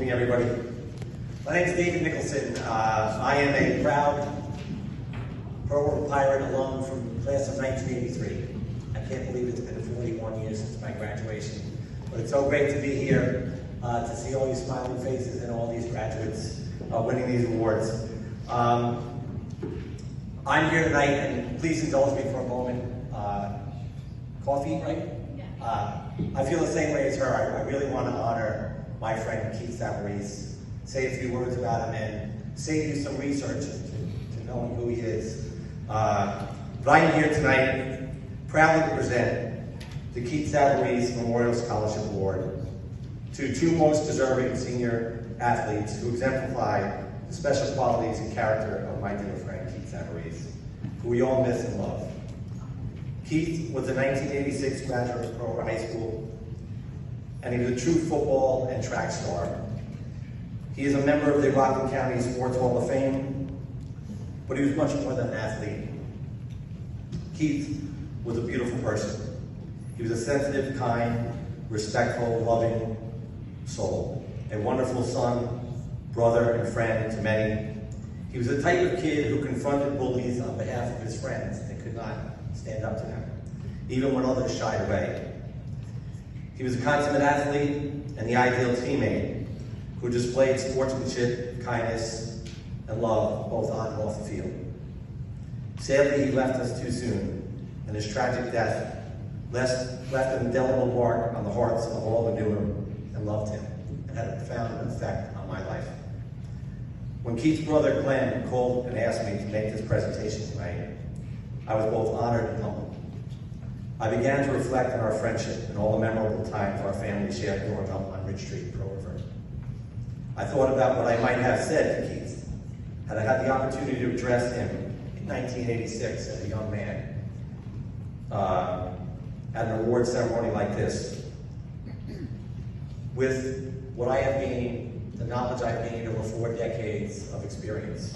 evening, everybody. My name is David Nicholson. I am a proud Pearl River Pirate alum from the class of 1983. I can't believe it's been 41 years since my graduation, but it's so great to be here to see all these smiling faces and all these graduates winning these awards. I'm here tonight, and please indulge me for a moment. Coffee, right? I feel the same way as her. I really want to honor my friend Keith Savarese, say a few words about him, and save you some research to knowing who he is. But I'm here tonight proudly to present the Keith Savarese Memorial Scholarship Award to two most deserving senior athletes who exemplify the special qualities and character of my dear friend Keith Savarese, who we all miss and love. Keith was a 1986 graduate of Pearl River High School, and he was a true football and track star. He is a member of the Rockland County Sports Hall of Fame, but he was much more than an athlete. Keith was a beautiful person. He was a sensitive, kind, respectful, loving soul, a wonderful son, brother, and friend to many. He was the type of kid who confronted bullies on behalf of his friends and could not stand up to them, even when others shied away. He was a consummate athlete and the ideal teammate who displayed sportsmanship, kindness, and love both on and off the field. Sadly, he left us too soon, and his tragic death left an indelible mark on the hearts of all who knew him and loved him, and had a profound effect on my life. When Keith's brother Glenn called and asked me to make this presentation tonight, I was both honored and humbled. I began to reflect on our friendship and all the memorable times our family shared growing up on Ridge Street, Pearl River. I thought about what I might have said to Keith had I had the opportunity to address him in 1986 as a young man at an award ceremony like this. With what I have gained, the knowledge I've gained over 4 decades of experience.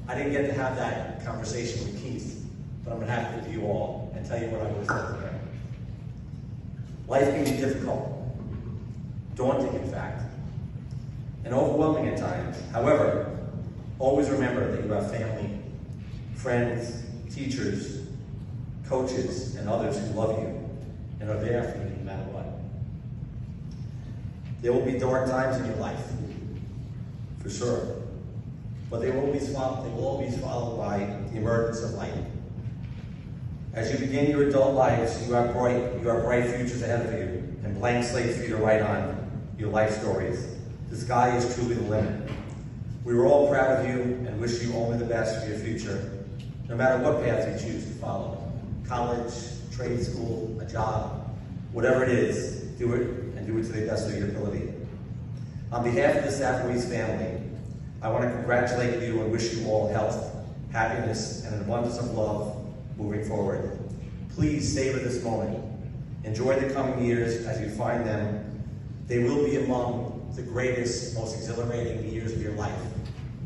I didn't get to have that conversation with Keith, but I'm going to have it with you all and tell you what I would have said to him. Life can be difficult, daunting in fact, and overwhelming at times. However, always remember that you have family, friends, teachers, coaches, and others who love you and are there for you no matter what. There will be dark times in your life, for sure, but they will always followed by the emergence of light. As you begin your adult lives, you have bright futures ahead of you, and blank slates for you to write on your life stories. The sky is truly the limit. We are all proud of you and wish you only the best for your future, no matter what path you choose to follow. College, trade school, a job, whatever it is, do it, and do it to the best of your ability. On behalf of the Savarese family, I want to congratulate you and wish you all health, happiness, and an abundance of love moving forward. Please savor this moment. Enjoy the coming years as you find them. They will be among the greatest, most exhilarating years of your life.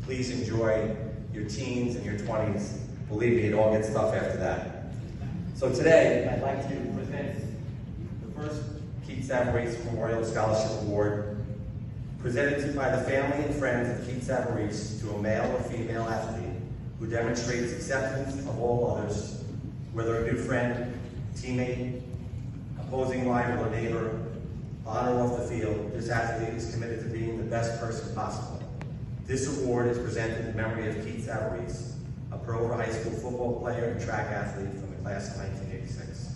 Please enjoy your teens and your 20s. Believe me, it all gets tough after that. So today, I'd like to present the first Keith Savarese Memorial Scholarship Award, presented by the family and friends of Keith Savarese to a male or female athlete who demonstrates acceptance of all others, whether a new friend, teammate, opposing rival or neighbor, on or off the field. This athlete is committed to being the best person possible. This award is presented in memory of Keith Savarese, a Pearl River High School football player and track athlete from the class of 1986.